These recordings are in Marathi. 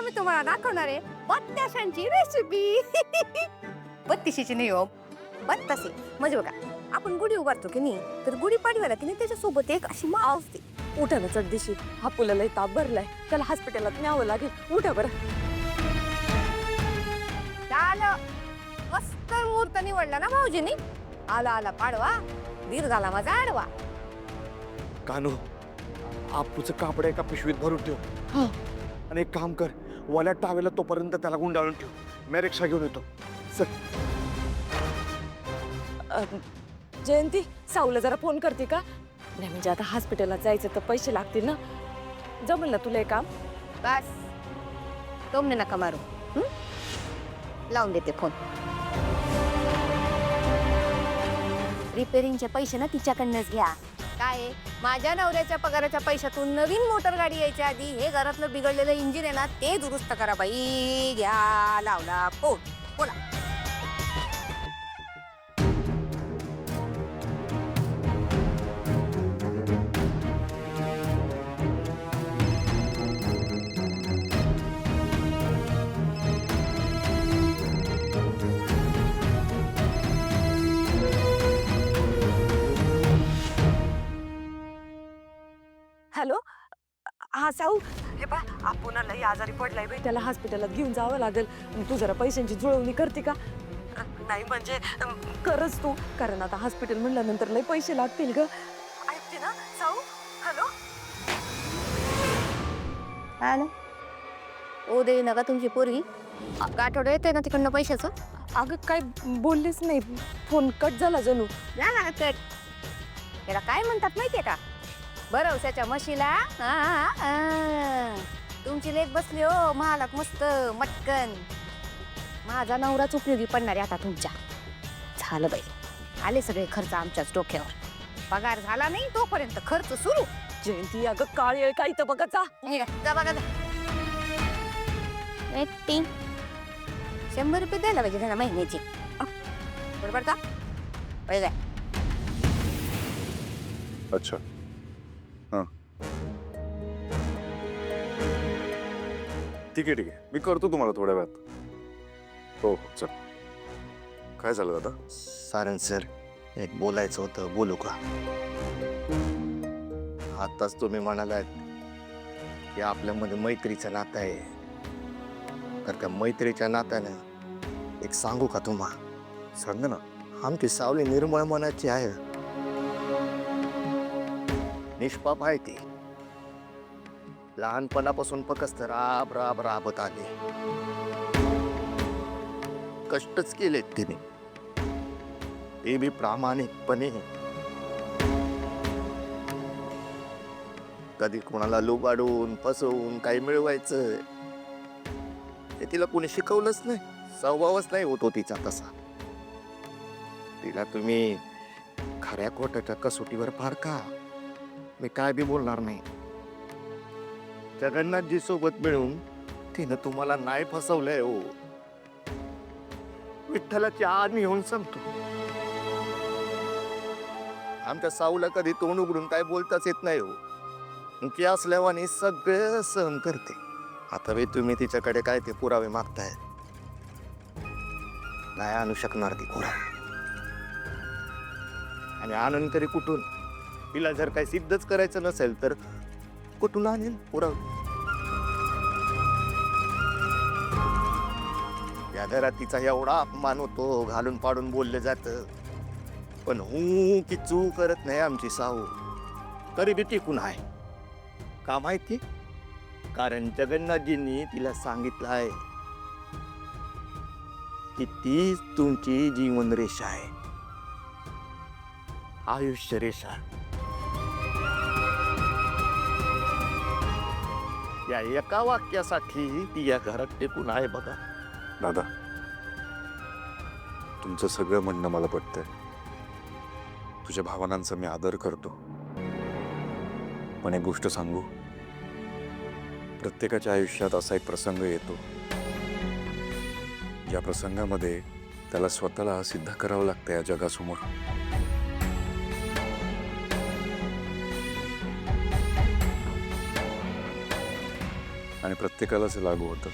मी तुम्हाला दाखवणार आहे बत्ताशांची रेसिपी. बत्तीशीची नाही हो, बत्ताशी. म्हणजे बघा, आपण गुढी उभारतो की नाही, तर गुढी पाडव्याला की नाही त्याच्यासोबत एक अशी माळ असते. उठा ना चढदिशी, हा पुलाला ताप भरलाय, त्याला हॉस्पिटलात न्यावं लागेल. उठा बरं. झालं, मस्त मुहूर्त निवडला ना भाऊजींनी. आला आला पाडवा, दीर झाला माझा आडवा. कानू, आपूचं कापड एका पिशवीत भरून ठेव. हा. आणि एक काम कर, वल्या टावेला तोपर्यंत त्याला गुंडाळून ठेव. मी रिक्षा घेऊन येतो. चल. जयंती, साऊला जरा फोन करते का? नाही म्हणजे आता हॉस्पिटलला जायचं तर पैसे लागतील ना. जमेल ना तुला हे काम? बस, तुमने नका मारू. लावून देते फोन. रिपेरिंगचे पैसे ना तिच्याकडनंच घ्या. काय माझ्या नवऱ्याच्या पगाराच्या पैशातून नवीन मोटर गाडी यायच्या आधी हे घरातलं बिघडलेलं इंजिन आहे ना ते दुरुस्त करा बाई. घ्या, लावला फोन. बोला. हॅलो, हा साऊ. हे पा, आपण लई आजारी पडलाय बाई, त्याला हॉस्पिटलात घेऊन जावं लागेल. तू जरा पैशांची जुळवणी करते का? नाही म्हणजे करच तू, कारण आता हॉस्पिटल म्हणल्यानंतर लई पैसे लागतील ग. ऐकते ना साऊ? हॅलो. हा ना, ओ दे नका तुमची पोरगी. गाठोडं येते ना तिकडनं पैशाचं. अगं काय बोललीच नाही, फोन कट झाला जणू. झाला कट. त्याला काय म्हणतात माहितीये का? भरवशाच्या म्हशीला तुमची लेक बसली हो महालात मस्त मटकन. माझा नवराच उपयोगी पडणार आहे आता तुमच्या. झालं बाई, आले सगळे खर्च आमच्याच डोक्यावर. पगार झाला नाही तोपर्यंत खर्च सुरू. जयंती, अगं काळ काय तर बघा जा. जा बघा जा. 100 रुपये द्यायला पाहिजे त्यांना महिन्याची. बरोबर का? पहिले अच्छा. हां, ठीक आहे ठीक आहे, मी करतो तुम्हाला थोड्या वेळात. हो हो, चल. काय झालं दादा? सारंग सर, एक बोलायचं होतं, बोलू का? आताच तुम्ही म्हणालात की आपल्यामध्ये मैत्रीचं नातं आहे. तर त्या मैत्रीच्या नात्यानं एक सांगू का तुम्हा? सांग ना. आमची सावली निर्मळ मनाची आहे, निष्पाप आहे ती. लहानपणापासून फक्त राब राब राबत आली. कष्टच केलेत तिने, ते बी प्रामाणिकपणे. कधी कोणाला लुबाडून फसवून काही मिळवायचं ते तिला कोणी शिकवलंच नाही. स्वभावच नाही होतो तिचा तसा. तिला तुम्ही खऱ्या खोट्याच्या कसोटीवर फार का, मी काय बी बोलणार नाही. जगन्नाथजी सोबत मिळून तिनं तुम्हाला नाही फसवलंय हो. विठ्ठलाची आज्ञा घेऊन सांगतो, आमच्या साऊला कधी तोंड उघडून काय बोलताच येत नाही हो. मुकी असल्यावानी सगळं सहन करते. आता बी तुम्ही तिच्याकडे काय ते पुरावे मागताय, नाही आणू शकणार ती पुरावे. आणि आणून तरी कुठून? तिला जर काही सिद्धच करायचं नसेल तर कुठून आणेल पुरावे? या घरात तिचा एवढा अपमान होतो, घालून पाडून बोलले जातं, पण हू की चू करत नाही आमची साऊ. तरी बी टिकून आहे. का माहिती? कारण जगन्नाथजींनी तिला सांगितलं आहे की तीच तुमची जीवन रेषा आहे, आयुष्य रेषा. या एका वाक्यासाठी ती या घरात टिकून आहे बघा. दादा, तुमचं सगळं म्हणणं मला पटतंय. तुझ्या भावनांचा मी आदर करतो. पण एक गोष्ट सांगू, प्रत्येकाच्या आयुष्यात असा एक प्रसंग येतो, ज्या प्रसंगामध्ये त्याला स्वतःला सिद्ध करावं लागतं या जगासमोर. आणि प्रत्येकालाच हे लागू होतं.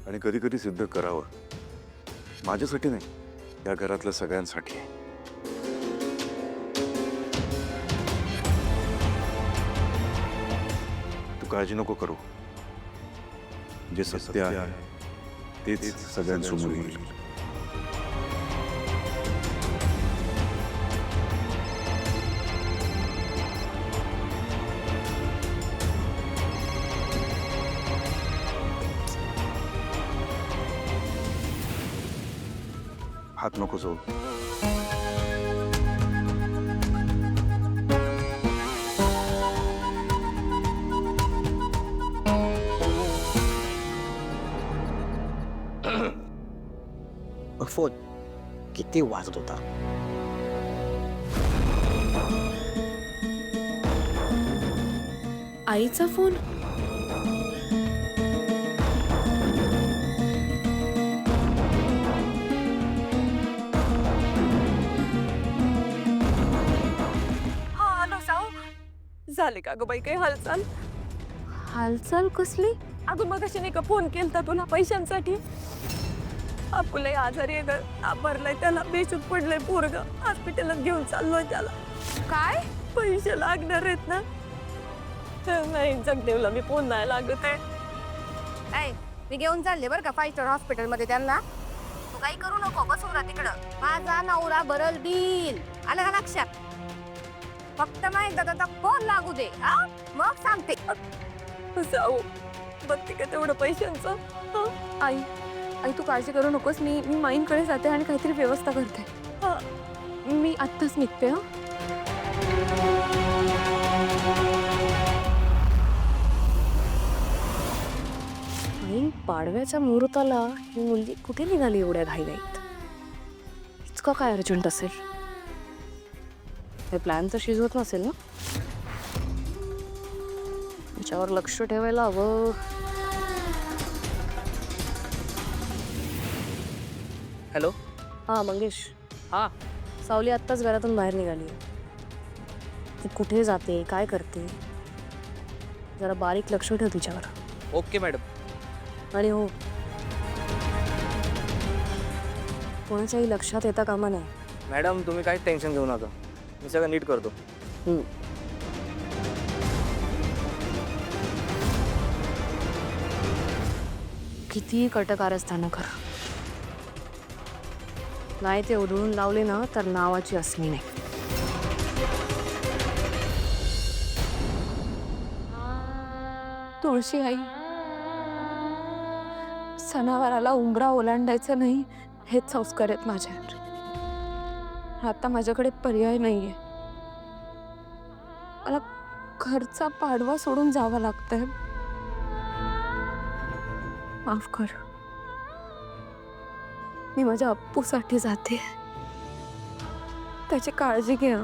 आणि कधी कधी सिद्ध करावं, माझ्यासाठी नाही, या घरातल्या सगळ्यांसाठी. तू काळजी नको करू. जे सत्य आहे तेच सगळ्यांसमोर येईल. हात नको जाऊ. फोन किती वाजत होता? आईचा फोन. हा हॅलो साऊ. झाले का ग बाई काही हालचाल? हालचाल कसली? अगं मग नाही का फोन केलता तुला पैशांसाठी? आपलं आजारी आहे ग, भरलाय त्याला, बेशुद्ध पडलंय पोरग, हॉस्पिटलात घेऊन चाललोय त्याला. काय? पैसे लागणार आहेत ना? नाही जगदेवला मी फोन नाही लागत आहे. ऐ, मी घेऊन चालले बरं का 5 स्टार हॉस्पिटल मध्ये त्यांना. तू काही करू नको, बसून राहा तिकडं. माझा नवरा भरल बिल. आलं का लक्षात? फक्त ना एकदा त्याचा फोन लागू दे, हा? मग सांगते. जाऊ बघते का तेवढं पैशांचं. आई आई तू काळजी करू नकोस. मी माईंकडे जाते आणि काहीतरी व्यवस्था करते. मी आत्ताच निघते. आई पाडव्याच्या मुहूर्ताला ही मुलगी कुठे निघाली एवढ्या घाईघाईत? इतकं काय अर्जंट असेल? हे प्लॅन तर शिजवत नसेल ना? त्याच्यावर लक्ष ठेवायला हवं. हॅलो. हां मंगेश. हां. सावली आत्ताच घरातून बाहेर निघाली. ती कुठे जाते, काय करते, जरा बारीक लक्ष ठेव तिच्यावर. Okay madam. आणि हो, कोणाच्याही लक्षात येता कामा नाही. मॅडम तुम्ही काही टेन्शन घेऊ नका, मी सगळं नीट करतो. कितीही कटकारस्थानं कर, नाही ते उधळून लावले ना तर नावाची असली नाही. तुळशी आई, सणावाराला उंबरा ओलांडायचं नाही हेच संस्कार आहेत माझ्यावर. आता माझ्याकडे पर्याय नाहीये. मला घरचा पाडवा सोडून जावं लागतंय. माफ कर. मी माझ्या अप्पूसाठी जाते. त्याची काळजी घे.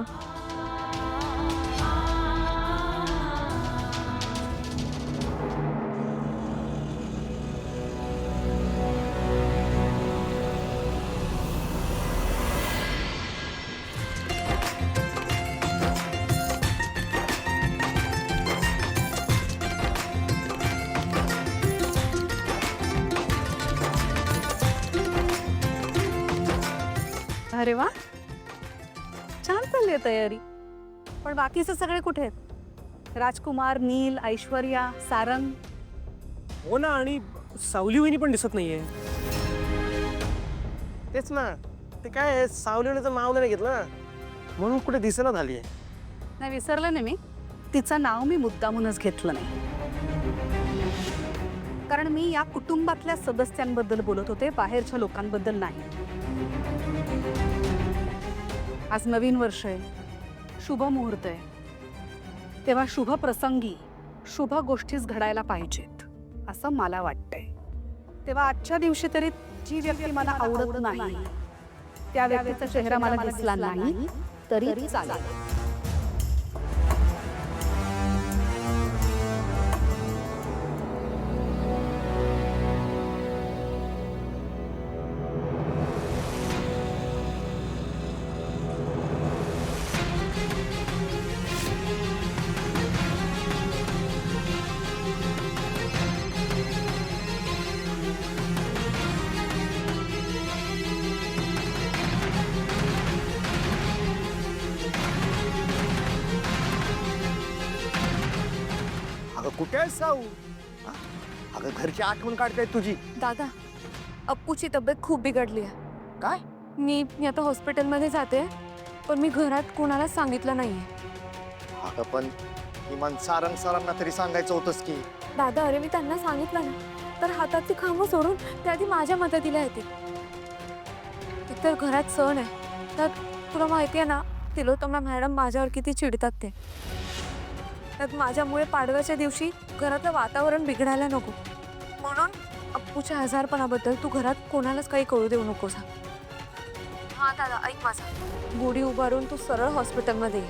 अरे वा, छान चालली आहे तयारी. पण बाकीचे सगळे कुठे आहेत? राजकुमार, नील, ऐश्वर्या, सारंग. हो ना, आणि सावली वहिनी पण दिसत नाहीये. तेच ना, ते काय सावलीचं नाव नाही घेतलं ना, म्हणून कुठे दिसेना झाली. नाही विसरलं नाही मी, तिचं नाव मी मुद्दामूनच घेतलं नाही, कारण मी या कुटुंबातल्या सदस्यांबद्दल बोलत होते, बाहेरच्या लोकांबद्दल नाही. आज नवीन वर्ष आहे, शुभ मुहूर्त आहे, तेव्हा शुभ प्रसंगी शुभ गोष्टीच घडायला पाहिजेत असं मला वाटतंय. तेव्हा आजच्या दिवशी तरी जी व्यक्ती मला आवडत नाही त्या व्यक्तीचा चेहरा मला दिसला नाही तरी चालेल. अगं कुठे आहेस साऊ? हा? अगं घरची आठवण काढताय तुझी. दादा, अप्पूची तब्येत खूप बिघडली आहे. काय? मी आता हॉस्पिटलमध्ये जाते, पण मी घरात कोणालाच सांगितलं नाहीये. अगं पण किमान सारंग सरांना तरी सांगायचं होतंस की. दादा, अरे मी त्यांना सांगितलं ना तर हातातली खांबं सोडून त्या आधी माझ्या मदतीला येतील. एकतर घरात सण आहे, तर तुला माहिती आहे ना तिलोत्तमा मॅडम माझ्यावर किती चिडतात ते. त्यात माझ्यामुळे पाडव्याच्या दिवशी घरातलं वातावरण बिघडायला नको, म्हणून अप्पूच्या आजारपणाबद्दल तू घरात कोणालाच काही कळू देऊ नकोस. हा दादा, ऐक माझा. गुढी उभारून तू सरळ हॉस्पिटलमध्ये ये.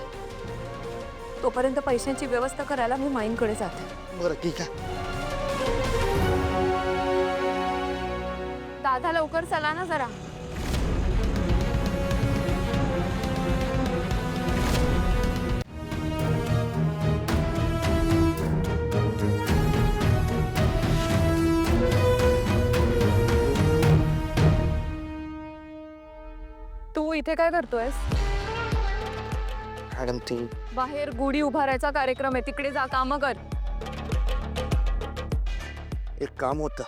तोपर्यंत पैशांची व्यवस्था करायला मी माईंकडे जाते. बरं ठीक आहे. दादा, लवकर चला ना जरा. तू इथे काय करतोयस? मॅडम ती बाहेर गुढी उभारायचा कार्यक्रम आहे, तिकडे जा, काम कर. एक काम होतं.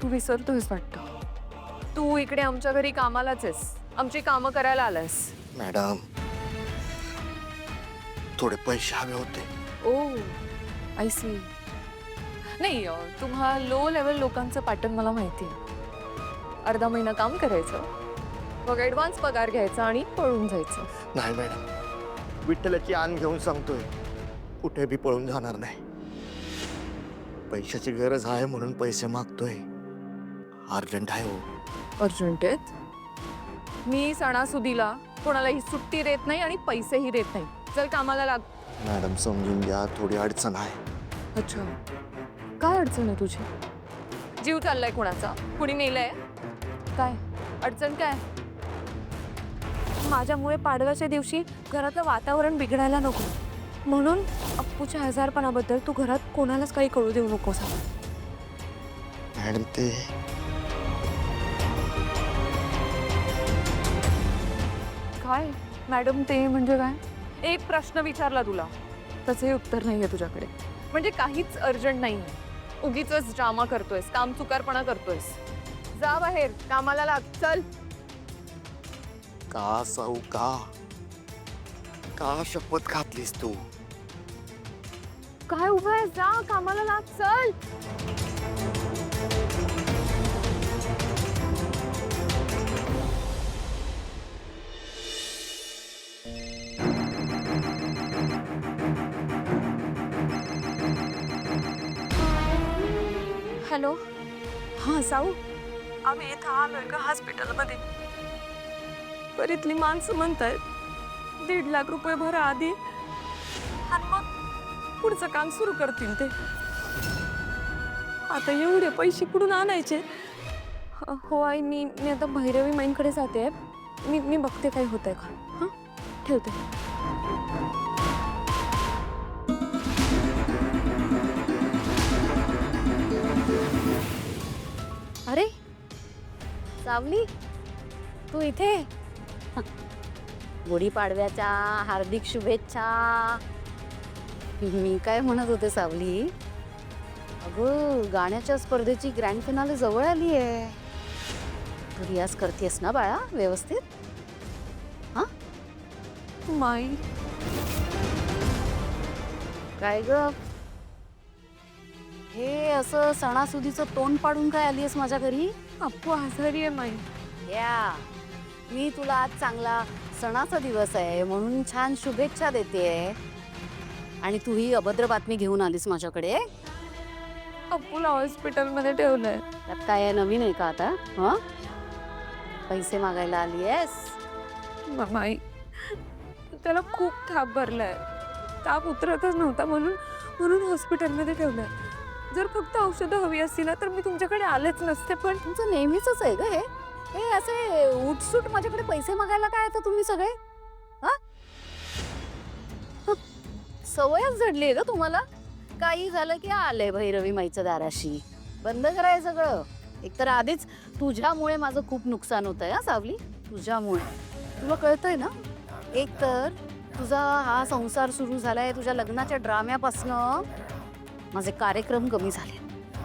तू विसरतोयस वाटतं. तू इकडे आमच्या घरी कामालाच आहेस, आमची कामं करायला आलायस. मॅडम थोडे पैसे हवे होते. ओ, आय सी. नाही, तुम्हा लो लेवल लोकांचं पॅटर्न मला माहिती आहे. अर्धा महिना काम करायचं, मग ॲडव्हान्स पगार घ्यायचा आणि पळून जायचं. नाही मॅडम, विठ्ठलाची आण घेऊन सांगतोय, कुठे बी पळून जाणार नाही. पैशाची गरज आहे म्हणून पैसे मागतोय. अर्जंट आहे हो. अर्जंट आहेत? मी सणासुदीला कोणालाही सुट्टी देत नाही आणि पैसेही देत नाही. चल कामाला लाग. मॅडम समजून घ्या, थोडी अडचण आहे. अच्छा, काय अडचण आहे तुझी? जीव चाललाय कोणाचा? कुणी नेलंय? काय अडचण काय? माझ्यामुळे पाडव्याच्या दिवशी घरातलं वातावरण बिघडायला नको, म्हणून अप्पूच्या आजारपणाबद्दल तू घरात कोणालाच काही कळू देऊ नकोस. मॅडम ते काय मॅडम ते म्हणजे काय? एक प्रश्न विचारला तुला, त्याचंही उत्तर नाहीये तुझ्याकडे. म्हणजे काहीच अर्जंट नाही, उगीच ड्रामा करतोयस, काम चुकारपणा करतोयस. जा बाहेर, कामाला लाग. चल. का साऊ, का शपथ घातलीस तू? काय उभं आहे? जा कामाला लाग. चल. हॅलो. हां साऊ, आम्ही इथं आलोय का हॉस्पिटलमध्ये? परितली माणसं म्हणतायत 1.5 लाख रुपये भरा आधी आणि मग पुढचं काम सुरू करतील ते. आता एवढे पैसे कुठून आणायचे? हो आई, मी आता भैरवी माईंकडे जाते. मी बघते काय होतंय का. हां, ठेवते. अरे सावली, तू इथे? गुढीपाडव्याच्या हार्दिक शुभेच्छा. मी काय म्हणत होते सावली, अगं गाण्याच्या स्पर्धेची ग्रँड फिनाले जवळ आली आहे. तू रियाज करतेस ना बाळा व्यवस्थित? हा माई, काय ग, हे असं सणासुदीचं तोंड पाडून काय आलीयस माझ्या घरी? अप्पू आजारी आहे माई. या, मी तुला आज चांगला सणाचा दिवस आहे म्हणून छान शुभेच्छा देते. आणि तू ही अभद्र बातमी घेऊन आलीस माझ्याकडे. अप्पूला हॉस्पिटलमध्ये ठेवलंय. त्यात काय आहे, नवीन आहे का आता? हा, पैसे मागायला आली आहेस? माई, त्याला खूप थाप भरलाय. ताप उतरतच नव्हता म्हणून म्हणून हॉस्पिटलमध्ये ठेवलंय. जर फक्त औषधं हवी असती ना तर मी तुमच्याकडे आलेच नसते. पण तुमचं नेहमीच आहे ग हे. हे असे उठसूट माझ्याकडे पैसे मागायला काय येतं तुम्ही सगळे? हा, सवयच जडली आहे ग तुम्हाला. काही झालं की आले भैरवी माईचं दाराशी. बंद करायचं सगळं. एकतर आधीच तुझ्यामुळे माझं खूप नुकसान होत आहे. हा सावली, तुझ्यामुळे. तुला कळतंय ना? एकतर तुझा हा संसार सुरू झालाय, तुझ्या लग्नाच्या ड्राम्यापासनं माझे कार्यक्रम कमी झाले.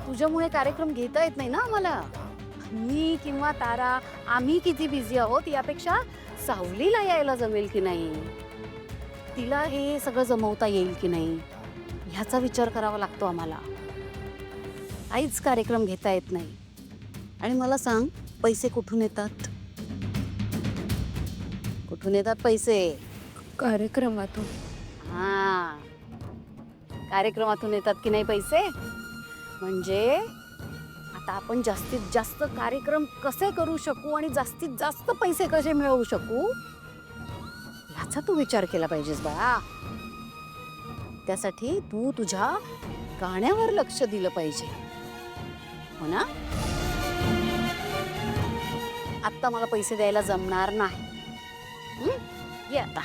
तुझ्यामुळे कार्यक्रम घेता येत नाही ना आम्हाला. मी किंवा तारा, आम्ही किती बिझी आहोत यापेक्षा सावलीला यायला जमेल की नाही, तिला हे सगळं जमवता येईल की नाही, ह्याचा विचार करावा लागतो आम्हाला. काहीच कार्यक्रम घेता येत नाही. आणि मला सांग, पैसे कुठून येतात? कुठून येतात पैसे? कार्यक्रमातून. हा, कार्यक्रमातून येतात की नाही पैसे? म्हणजे आता आपण जास्तीत जास्त कार्यक्रम कसे करू शकू आणि जास्तीत जास्त पैसे कसे मिळवू शकू ह्याचा तू विचार केला पाहिजेस बाळा. त्यासाठी तू तुझ्या गाण्यावर लक्ष दिलं पाहिजे, हो ना? आत्ता मला पैसे द्यायला जमणार नाही. ये आता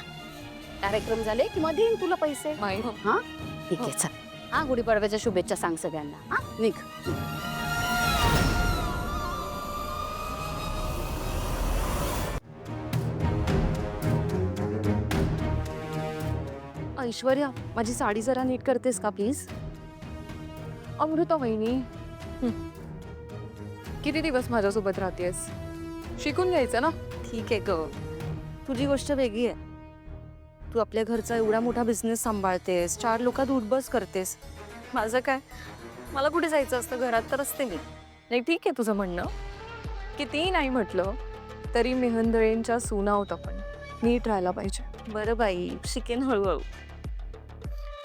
कार्यक्रम झाले की मग देईन तुला पैसे. माई, हा, ठीक आहे, चल. हा, गुढीपाडव्याच्या शुभेच्छा सांग सगळ्यांना. हा, निघ. ऐश्वर्या, माझी साडी जरा नीट करतेस का प्लीज? अमृता वहिनी, किती दिवस माझ्यासोबत राहतेस? शिकून घ्यायचं ना. ठीक आहे ग, तुझी गोष्ट वेगळी आहे. तू आपल्या घरचा एवढा मोठा बिझनेस सांभाळतेस, 4 लोकात उठबस करतेस. माझं काय, मला कुठे जायचं असतं, घरात तर असते मी. नाही, ठीक आहे तुझं म्हणणं. कितीही नाही म्हटलं तरी मेहंदळेंच्या सुना होत आपण. नीट राहायला पाहिजे. बरं बाई, शिकेन हळूहळू.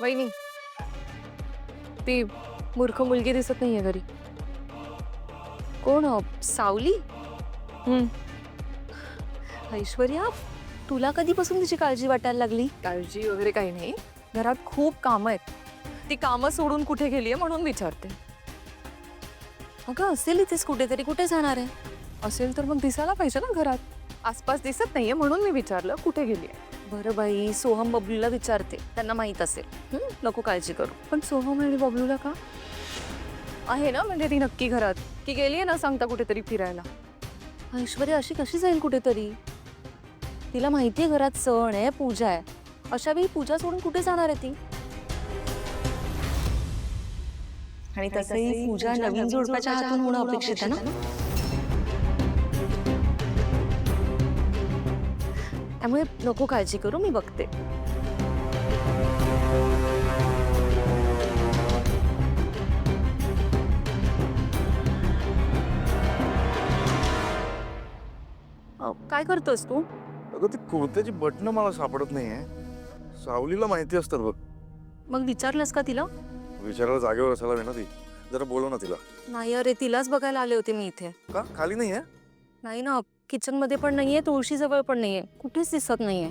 वहिनी, ती मूर्ख मुलगी दिसत नाहीये घरी. कोण? सावली? ऐश्वर्या, तुला कधीपासून तिची काळजी वाटायला लागली? काळजी वगैरे काही नाही. घरात खूप कामं आहेत. ती कामं सोडून कुठे गेलीये म्हणून विचारते. अगं असेल इथेच कुठेतरी. कुठे जाणार आहे? असेल तर मग दिसायला पाहिजे ना घरात. आसपास दिसत नाहीये म्हणून मी विचारलं कुठे गेलीये. बरं बाई, सोहम बबलूला विचारते, त्यांना माहित असेल. नको काळजी करू. पण सोहम आणि बबलूला का आहे ना, म्हणजे ती नक्की घरात की गेलीये ना सांगता कुठेतरी फिरायला? ऐश्वर्या अशी कशी जाईल कुठेतरी? तिला माहितीये घरात सण आहे, पूजा आहे. अशा वेळी पूजा सोडून कुठे जाणार आहे ती? आणि तसंही पूजा नवीन जोडप्याच्या हातून होणं अपेक्षित आहे ना. त्यामुळे नको काळजी करू, मी बघते. काय करतोस तू? अगं ती कुर्त्याची बटणं मला सापडत नाहीये. सावलीला माहिती असतात बघ. मग विचारलंस का तिला? विचारायला जागेवर असायला हवी ना ती. जरा बोलव ना तिला. नाही अरे, तिलाच बघायला आले होते मी इथे. का खाली नाहीये? नाही ना, किचन मध्ये पण नाहीये, तुळशी जवळ पण नाहीये, कुठेच दिसत नाहीये.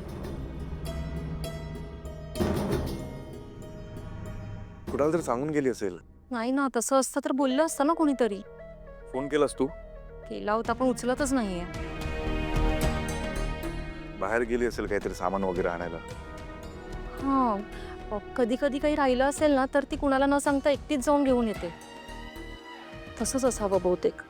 कुणाला तरी सांगून गेली असेल. नाही ना, तसं असतं तर बोललं असतं ना कोणीतरी. फोन केलास तू? केला होता पण उचलतच नाहीये. बाहेर गेली असेल काहीतरी सामान वगैरे आणायला. हा, कधी कधी काही राहिलं असेल ना तर ती कुणाला न सांगता एकटीच जाऊन घेऊन येते. तसंच असावं बहुतेक.